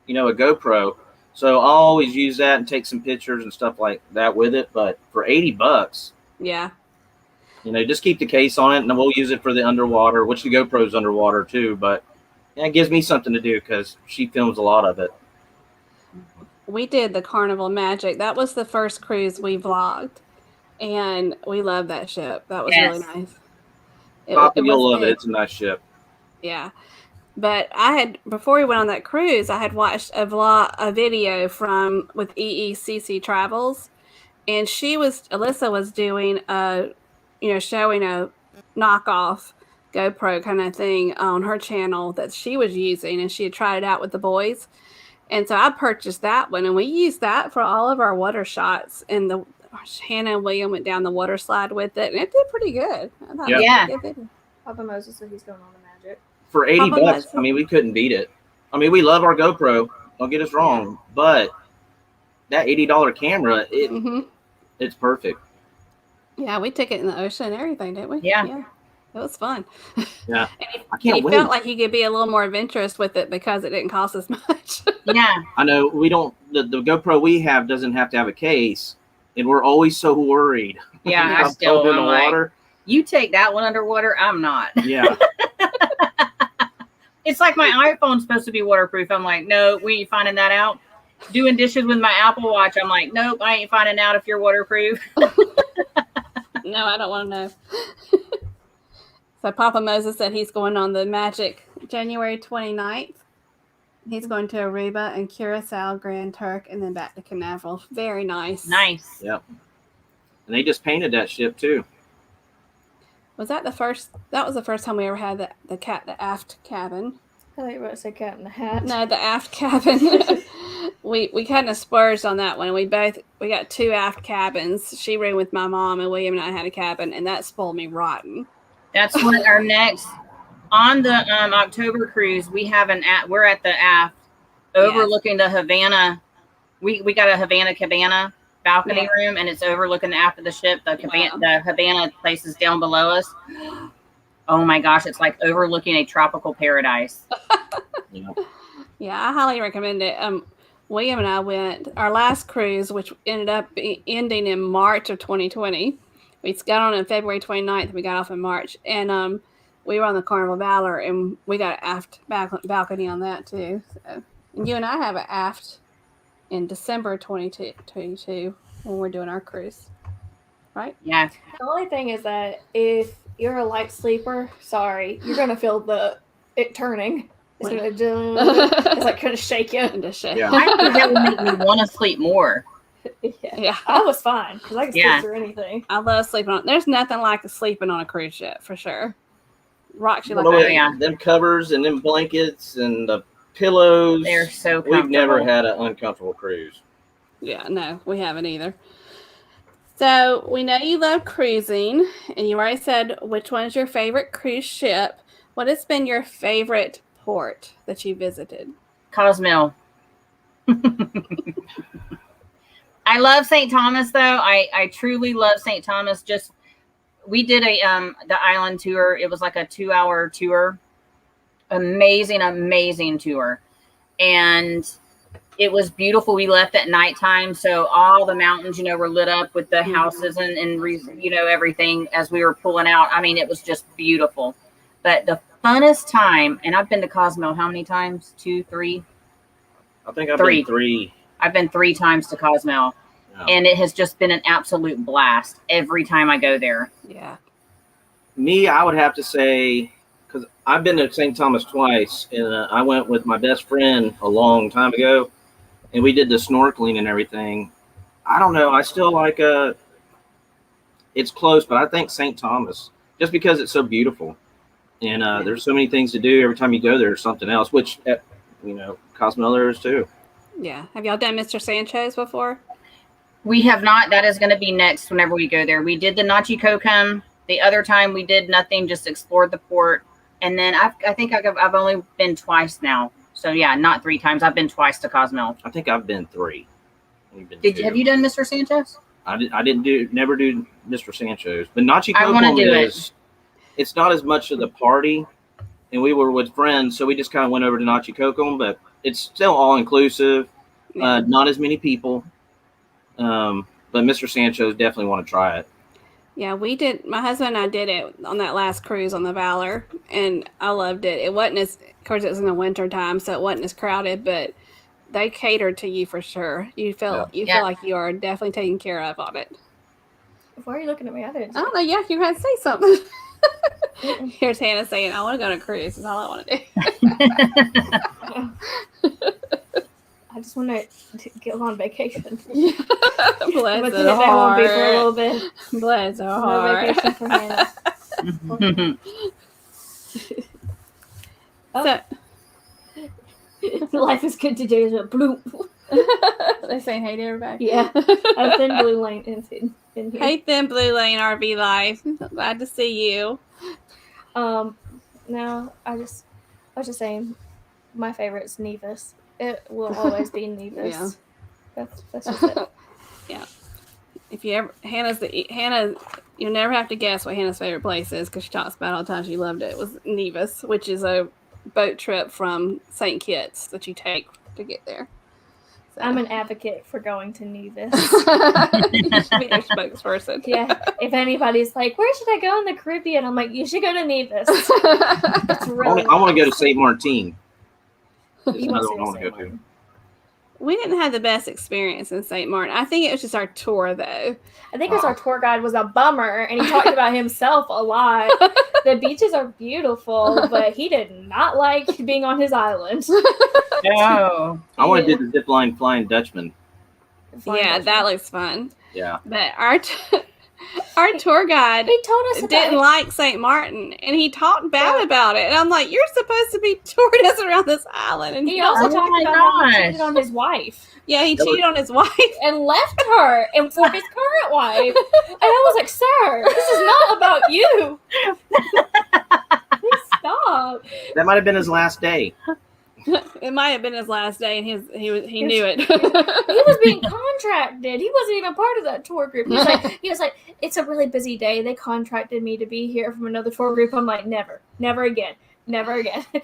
you know, a GoPro. So I'll always use that and take some pictures and stuff like that with it. But for $80, yeah, you know, just keep the case on it, and then we'll use it for the underwater, which the GoPro's underwater too. But yeah, it gives me something to do because she films a lot of it. We did the Carnival Magic. That was the first cruise we vlogged, and we loved that ship. That was really nice. You'll love it. It's a nice ship. Yeah. But before we went on that cruise, I had watched a video with EECC Travels, and Alyssa was doing showing a knockoff GoPro kind of thing on her channel that she was using, and she had tried it out with the boys. And so I purchased that one, and we used that for all of our water shots. And Hannah and William went down the water slide with it, and it did pretty good. Papa Moses said he's going on the Magic. For $80, I mean, we couldn't beat it. I mean, we love our GoPro. Don't get us wrong, but that $80 camera, it's perfect. Yeah, we took it in the ocean and everything, didn't we? Yeah. It was fun. Yeah. I can't wait. Felt like you could be a little more adventurous with it because it didn't cost as much. Yeah. I know we don't, the GoPro we have doesn't have to have a case, and we're always so worried. Yeah, I still in the water. You take that one underwater, I'm not. Yeah. It's like my iPhone's supposed to be waterproof. I'm like, no, we ain't finding that out. Doing dishes with my Apple Watch, I'm like, nope, I ain't finding out if you're waterproof. No, I don't want to know. So Papa Moses said he's going on the Magic January 29th. He's going to Aruba and Curacao, Grand Turk, and then back to Canaveral. Very nice. Nice. Yep. And they just painted that ship too. Was that the first? That was the first time we ever had the aft cabin. I thought you were about to say Cat in the Hat. No, the aft cabin. we kind of splurged on that one. We got 2 aft cabins. She room with my mom, and William and I had a cabin, and that spoiled me rotten. That's what our next on the October cruise. We're at the aft, overlooking the Havana. We got a Havana cabana balcony room, and it's overlooking the aft of the ship. The Havana place is down below us. Oh my gosh, it's like overlooking a tropical paradise. Yeah, I highly recommend it. William and I went our last cruise, which ended up ending in March of 2020. We got on February 29th. We got off in March, and we were on the Carnival Valor, and we got an aft balcony on that too. So, and you and I have an aft in December 2022 when we're doing our cruise, right? Yeah. The only thing is that if you're a light sleeper, sorry, you're gonna feel it turning. It's gonna it's like gonna shake you. Yeah. I think that would make me want to sleep more. Yeah. I was fine because I can sleep through anything. I love sleeping on. There's nothing like sleeping on a cruise ship for sure. Rocks you like them covers and them blankets and the pillows. They're so comfortable. We've never had an uncomfortable cruise. Yeah, no, we haven't either. So we know you love cruising, and you already said which one is your favorite cruise ship. What has been your favorite port that you visited? Cozumel. I love St. Thomas though. I truly love St. Thomas. We did the island tour. It was like a 2-hour tour. Amazing tour. And it was beautiful. We left at nighttime, so all the mountains, were lit up with the houses and everything as we were pulling out. I mean, it was just beautiful. But the funnest time, and I've been to Cozumel how many times? 2, 3? I think I've been 3. I've been 3 times to Cozumel, and it has just been an absolute blast every time I go there. Yeah. Me, I would have to say, because I've been to St. Thomas twice, and I went with my best friend a long time ago, and we did the snorkeling and everything. I don't know. I still like it's close, but I think St. Thomas, just because it's so beautiful. And there's so many things to do. Every time you go there's something else, which, Cozumel there is too. Yeah. Have y'all done Mr. Sancho's before? We have not. That is going to be next whenever we go there. We did the Nachi Kokum. The other time we did nothing, just explored the port. And then I think I've only been twice now. So yeah, not 3 times. I've been twice to Cozumel. I think I've been 3. Have you done Mr. Sancho's? I never do Mr. Sancho's, but Nachi Kokum it's not as much of the party, and we were with friends, so we just kind of went over to Nachi Kokum, but it's still all inclusive, not as many people. But Mr. Sancho's definitely want to try it. Yeah, we did. My husband and I did it on that last cruise on the Valor, and I loved it. It wasn't of course, it was in the winter time, so it wasn't as crowded, but they catered to you for sure. You feel like you are definitely taken care of on it. Why are you looking at me? I don't know. Yeah, you had to say something. Here's Hannah saying, I want to go on a cruise. That's all I want to do. I just want to go on vacation. Bless but her that won't be heart. for a little bit. Bless her No heart. vacation for Hannah. Life is good today is a blue. They saying hey to everybody. Yeah. I've been Blue Lane in here. Hey, Thin Blue Lane RV Life. Glad to see you. No, I was just saying, my favorite is Nevis. It will always be Nevis. Yeah. That's just it. Yeah. If you ever Hannah, you'll never have to guess what Hannah's favorite place is because she talks about it all the time. She loved it. It was Nevis, which is a boat trip from St. Kitts that you take to get there. So. I'm an advocate for going to Nevis. You should be their spokesperson. Yeah. If anybody's like, where should I go in the Caribbean? I'm like, you should go to Nevis. It's really I want to go to St. Martin. You Another want one I want to to go go to. We didn't have the best experience in St. Martin. I think it was just our tour, though. I think because our tour guide was a bummer, and he talked about himself a lot. The beaches are beautiful, but he did not like being on his island. No. I want to do the zip line Flying Dutchman. Yeah, that looks fun. Yeah. But our tour guide He told us didn't like St. Martin, and he talked bad about it. And I'm like, you're supposed to be touring us around this island. And He also talked about how he cheated on his wife. Yeah, he cheated on his wife. And left her and for his current wife. And I was like, sir, this is not about you. Please stop. That might have been his last day. It might have been his last day, and he knew it. He was being contracted. He wasn't even part of that tour group. He was like, it's a really busy day. They contracted me to be here from another tour group. I'm like, never again.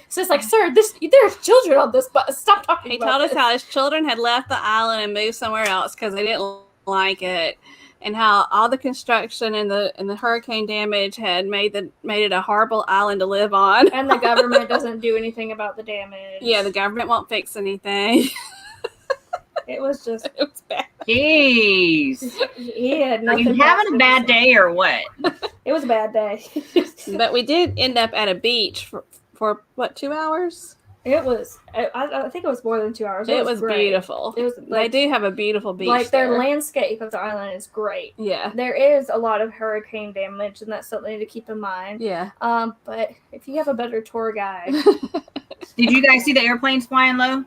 So it's like, sir, there's children on this bus. Stop talking. He about told us this. how his children had left the island and moved somewhere else because they didn't like it, and how all the construction and the hurricane damage had made it a horrible island to live on. And the government doesn't do anything about the damage. Yeah, the government won't fix anything. It was bad. Jeez. He had Are nothing. you having a bad day or what? It was a bad day. But we did end up at a beach for what, 2 hours? It was. I think it was more than 2 hours. It was great. beautiful. It was. They do have a beautiful beach. Like their there. landscape of the island is great. Yeah. There is a lot of hurricane damage, and that's something to keep in mind. Yeah. But if you have a better tour guide, Did you guys see the airplanes flying low?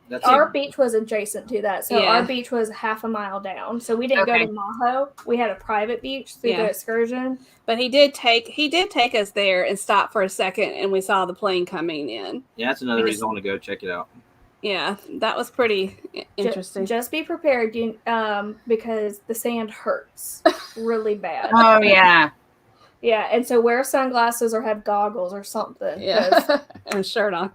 That's our beach was adjacent to that, so Yeah. our beach was half a mile down. So we didn't go to Maho. We had a private beach through the excursion. But he did take us there and stop for a second, and we saw the plane coming in. Yeah, that's another reason I want to go check it out. Yeah, that was pretty interesting. Just be prepared, because the sand hurts really bad. Oh, yeah. Yeah, and so wear sunglasses or have goggles or something. Yeah, and a shirt on.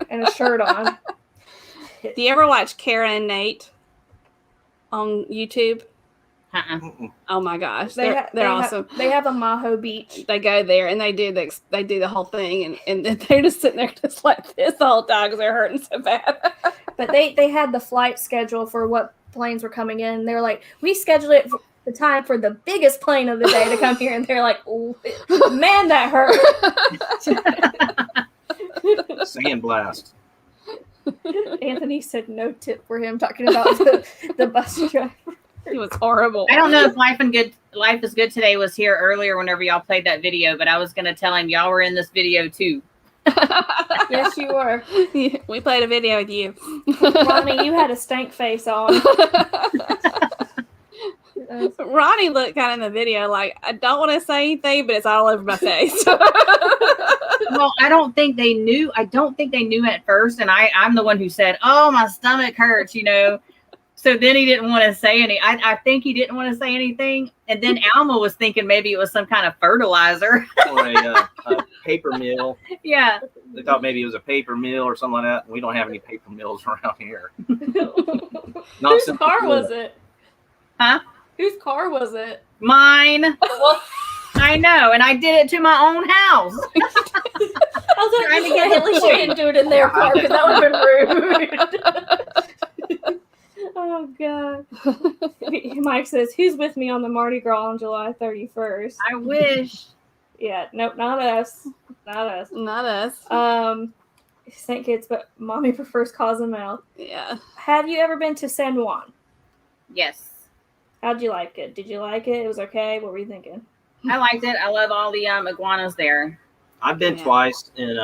Do you ever watch Kara and Nate on YouTube? Oh my gosh, they're awesome. They have a Maho beach. They go there and they do the whole thing, and they're just sitting there just like this the whole time because they're hurting so bad. But they had the flight schedule for what planes were coming in. They were like, we scheduled it for the time for the biggest plane of the day to come here, and they're like, man, that hurt. Sandblast. Anthony said no tip for him talking about the bus driver. It was horrible. I don't know if Life is Good Today was here earlier whenever y'all played that video, but I was going to tell him y'all were in this video too. Yes, you were. We played a video with you. Ronnie, you had a stank face on. Ronnie looked kind of in the video like, I don't want to say anything, but it's all over my face. Well, I don't think they knew at first, and I'm the one who said, "Oh, my stomach hurts," So then he didn't want to say any. I think he didn't want to say anything, and then Alma was thinking maybe it was some kind of fertilizer Or a paper mill. Yeah. They thought maybe it was a paper mill or something like that. We don't have any paper mills around here. Whose car was it? Huh? Whose car was it? Mine. Well, I know, and I did it to my own house. I was like, at least you didn't do it in their car because that would have been rude. Oh, God. Mike says, who's with me on the Mardi Gras on July 31st? I wish. Yeah, nope, not us. Not us. St. Kitts, but Mommy prefers Cozumel. Yeah. Have you ever been to San Juan? Yes. How'd you like it? Did you like it? It was okay? What were you thinking? I liked it. I love all the iguanas there. I've been twice, and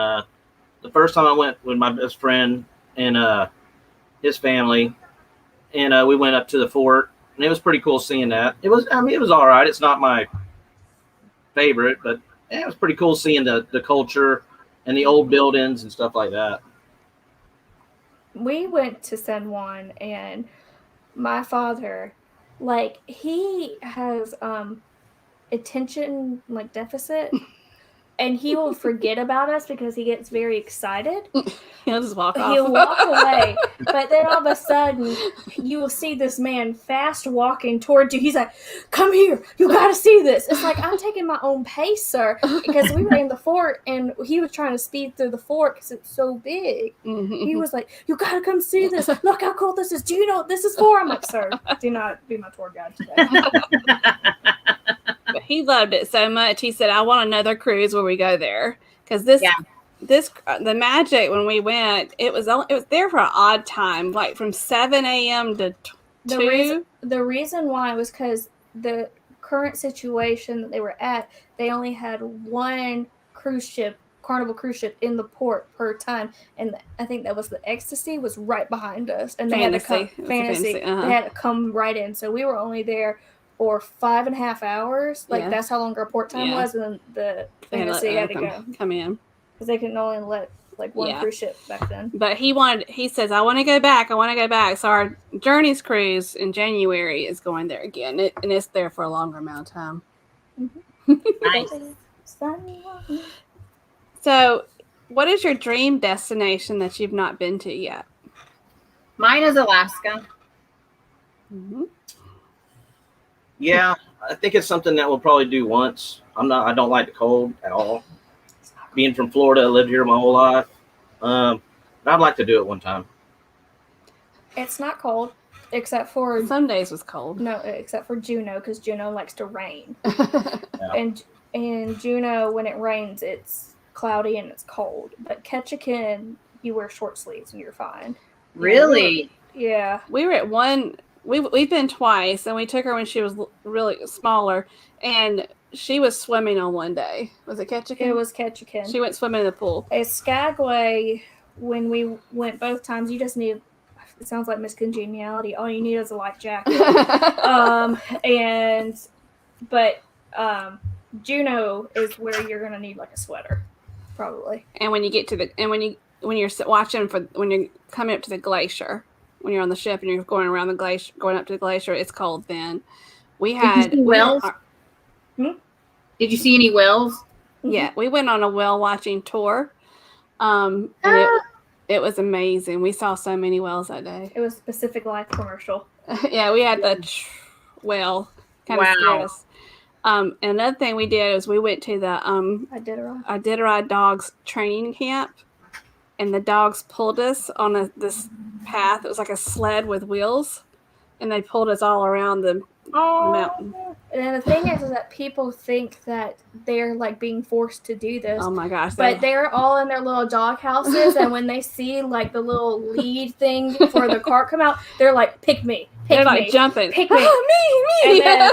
the first time I went with my best friend and his family, and we went up to the fort, and it was pretty cool seeing that. It was all right. It's not my favorite, but it was pretty cool seeing the culture and the old buildings and stuff like that. We went to San Juan, and my father, he has attention deficit, and he will forget about us because he gets very excited. He'll just walk off. He'll walk away, but then all of a sudden you will see this man fast walking towards you. He's like, come here, you gotta see this. It's like, I'm taking my own pace, sir, because we were in the fort and he was trying to speed through the fort because it's so big. He was like, you gotta come see this, look how cool this is, do you know what this is for? I'm like, sir, do not be my tour guide today. he loved it so much. He said, "I want another cruise where we go there." Because the Magic, when we went, it was there for an odd time, like from 7 a.m. to 2. The reason why was because the current situation that they were at, they only had one cruise ship, Carnival cruise ship, in the port per time, and I think that was the Ecstasy was right behind us, and they had to come Fantasy. They had to come right in, so we were only there for 5.5 hours. Like that's how long our port time was, and then the Fantasy had to come in because they can only let like one cruise ship back then. But he says, I want to go back. So our Journeys cruise in January is going there again. And it's there for a longer amount of time. Nice. So what is your dream destination that you've not been to yet? Mine is Alaska. Mm-hmm. Yeah, I think it's something that we'll probably do once. I don't like the cold at all. Being from Florida, I lived here my whole life. But I'd like to do it one time. It's not cold, except for some days was cold. No, except for Juneau, because Juneau likes to rain. And Juneau, when it rains, it's cloudy and it's cold. But Ketchikan, you wear short sleeves and you're fine. Really? Yeah. We were at one. We've been twice, and we took her when she was really smaller, and she was swimming on one day. Was it Ketchikan? It was Ketchikan. She went swimming in the pool. At Skagway, when we went both times, you just need, it sounds like Miss Congeniality, all you need is a life jacket. But Juneau is where you're going to need like a sweater, probably. And when you get to when you're watching when you're coming up to the glacier, when you're on the ship and you're going around the glacier, going up to the glacier, it's cold then. We had whales. Did you see any whales? Yeah, we went on a whale watching tour. And it was amazing. We saw so many whales that day. It was Pacific Life commercial. Yeah, we had the whale kind of scared us. And another thing we did is we went to the Iditarod dogs training camp, and the dogs pulled us on this path. It was like a sled with wheels, and they pulled us all around the mountain. And the thing is that people think that they're like being forced to do this. Oh my gosh! But they're all in their little dog houses, and when they see like the little lead thing for the cart come out, they're like, "Pick me!" They're like jumping. Pick me! Me! And then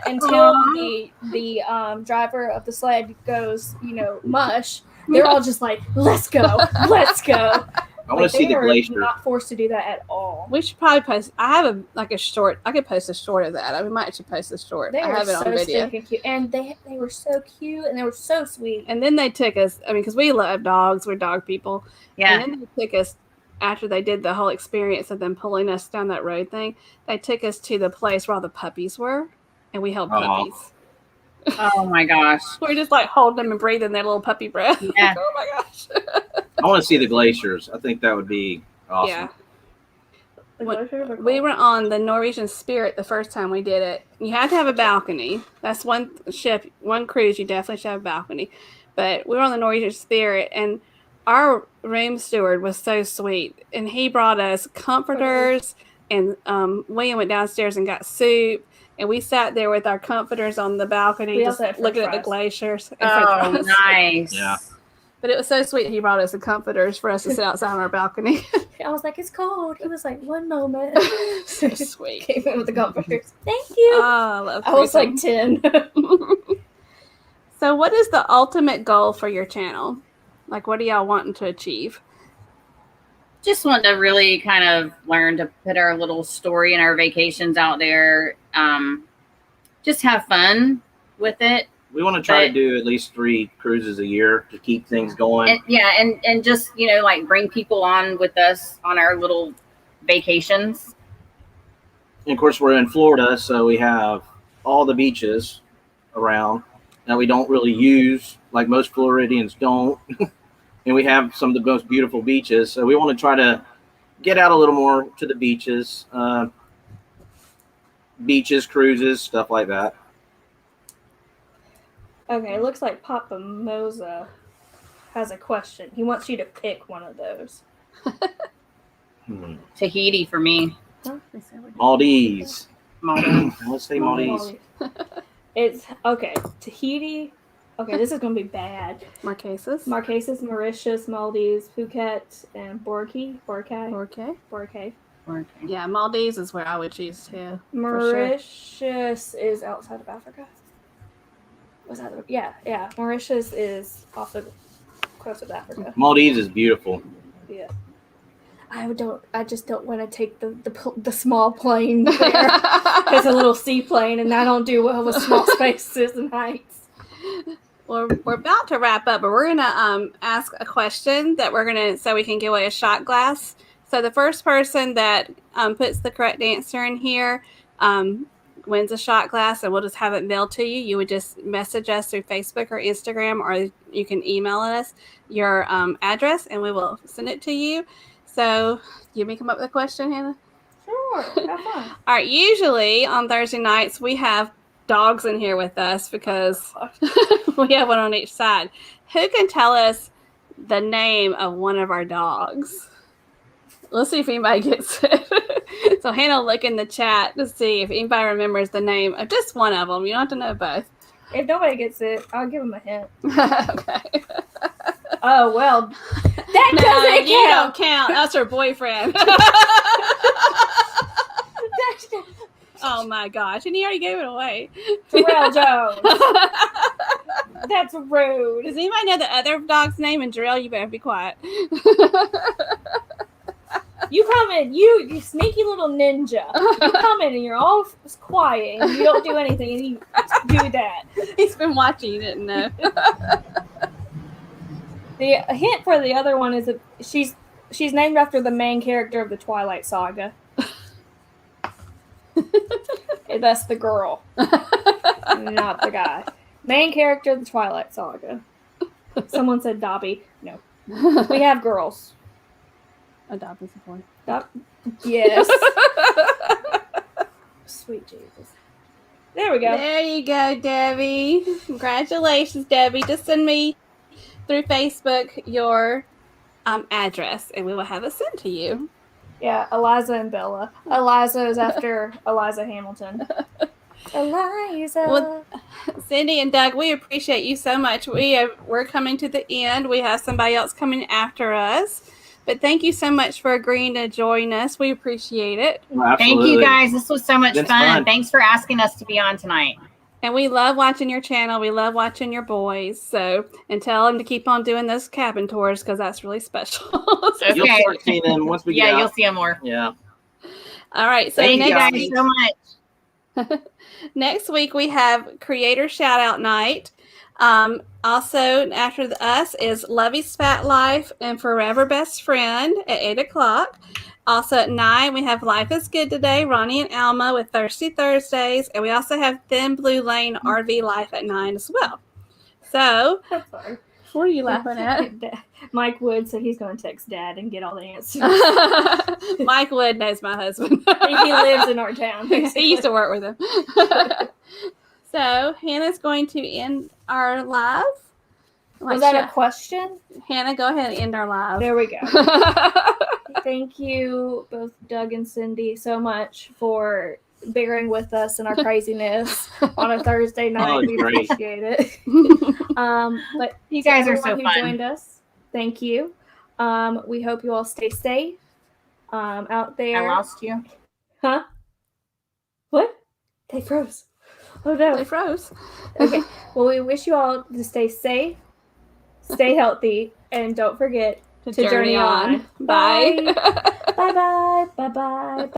until the driver of the sled goes, mush. They're all just like, "Let's go! Let's go!" I want to see the glacier. Not forced to do that at all. We should probably post. I have a short. I could post a short of that. We might actually post a short. I have it on video. Cute. And they were so cute and they were so sweet. And then they took us. Because we love dogs. We're dog people. Yeah. And then they took us after they did the whole experience of them pulling us down that road thing. They took us to the place where all the puppies were, and we held puppies. Oh my gosh! We're just like holding them and breathing their little puppy breath. Yeah. Oh my gosh! I want to see the glaciers. I think that would be awesome. Yeah. We were on the Norwegian Spirit the first time we did it. You have to have a balcony. That's one cruise. You definitely should have a balcony. But we were on the Norwegian Spirit, and our room steward was so sweet, and he brought us comforters, and William went downstairs and got soup. And we sat there with our comforters on the balcony, just looking at the glaciers. Oh, nice. Yeah. But it was so sweet. He brought us the comforters for us to sit outside on our balcony. I was like, "It's cold." He was like, "One moment." So sweet. Came in with the comforters. Thank you. Oh, I was like 10. So what is the ultimate goal for your channel? Like, what are y'all wanting to achieve? Just want to really kind of learn to put our little story and our vacations out there. Just have fun with it. We want to try to do at least 3 cruises a year to keep things going. And just, like bring people on with us on our little vacations. And of course, we're in Florida, so we have all the beaches around that we don't really use, like most Floridians don't. And we have some of the most beautiful beaches. So we want to try to get out a little more to the beaches, cruises, stuff like that. Okay, it looks like Papa Moza has a question. He wants you to pick one of those. Tahiti for me. Maldives. Let's say Maldives. It's okay. Tahiti. Okay, this is gonna be bad. Marquesas, Mauritius, Maldives, Phuket, and Boracay. Yeah, Maldives is where I would choose too. Mauritius is outside of Africa. Was that? Yeah. Mauritius is off the coast of Africa. Maldives is beautiful. Yeah. I just don't want to take the small plane there. It's a little seaplane, and I don't do well with small spaces and heights. Well, we're about to wrap up, but we're gonna ask a question that so we can give away a shot glass. So the first person that puts the correct answer in here wins a shot glass, and we'll just have it mailed to you. You would just message us through Facebook or Instagram, or you can email us your address, and we will send it to you. So, you may come up with a question, Hannah? Sure, have fun. All right, usually on Thursday nights, we have dogs in here with us because we have one on each side. Who can tell us the name of one of our dogs? Let's see if anybody gets it. So, Hannah will look in the chat to see if anybody remembers the name of just one of them. You don't have to know both. If nobody gets it, I'll give them a hint. Okay. Oh, well, that doesn't count. You don't count. That's her boyfriend. Oh, my gosh. And he already gave it away. Terrell Jones. That's rude. Does anybody know the other dog's name? And Terrell, you better be quiet. You come in, you sneaky little ninja. You come in and you're all quiet and you don't do anything and you do that. He's been watching, you didn't know. The hint for the other one is that she's named after the main character of the Twilight Saga. That's the girl, not the guy. Main character of the Twilight Saga. Someone said Dobby. No, we have girls. A Dobby's a boy. Yes. Sweet Jesus. There we go. There you go, Debbie. Congratulations, Debbie. Just send me through Facebook your address, and we will have it sent to you. Yeah, Eliza and Bella. Eliza is after Eliza Hamilton. Eliza. Well, Cindy and Doug, we appreciate you so much. We're coming to the end. We have somebody else coming after us. But thank you so much for agreeing to join us. We appreciate it. Absolutely. Thank you, guys. This was so much It's fun. Thanks for asking us to be on tonight. And we love watching your channel. We love watching your boys. So, and tell them to keep on doing those cabin tours because that's really special. Okay. You'll start seeing them once we get out. You'll see them more. Yeah. All right. So Thank you guys week, so much. next week we have Creator Shout Out Night. Also, after us is Lovey's Fat Life and Forever Best Friend at 8 o'clock. Also at 9, we have Life is Good Today, Ronnie and Alma with Thirsty Thursdays. And we also have Thin Blue Lane RV Life at 9 as well. So, I'm sorry. what are you laughing at? Mike Wood said he's going to text Dad and get all the answers. Mike Wood knows my husband. He lives in our town. He used to work with him. So, Hannah's going to end our live. Was that a question? Hannah, go ahead and end our live. There we go. Thank you, both Doug and Cindy, so much for bearing with us and our craziness on a Thursday night. Oh, we great. appreciate it. But You guys are so everyone who fun. joined us, thank you. We hope you all stay safe out there. I lost you. Huh? What? They froze. Oh no. They froze. Okay. Well, we wish you all to stay safe, stay healthy, and don't forget to journey on. Bye. Bye bye. Bye bye.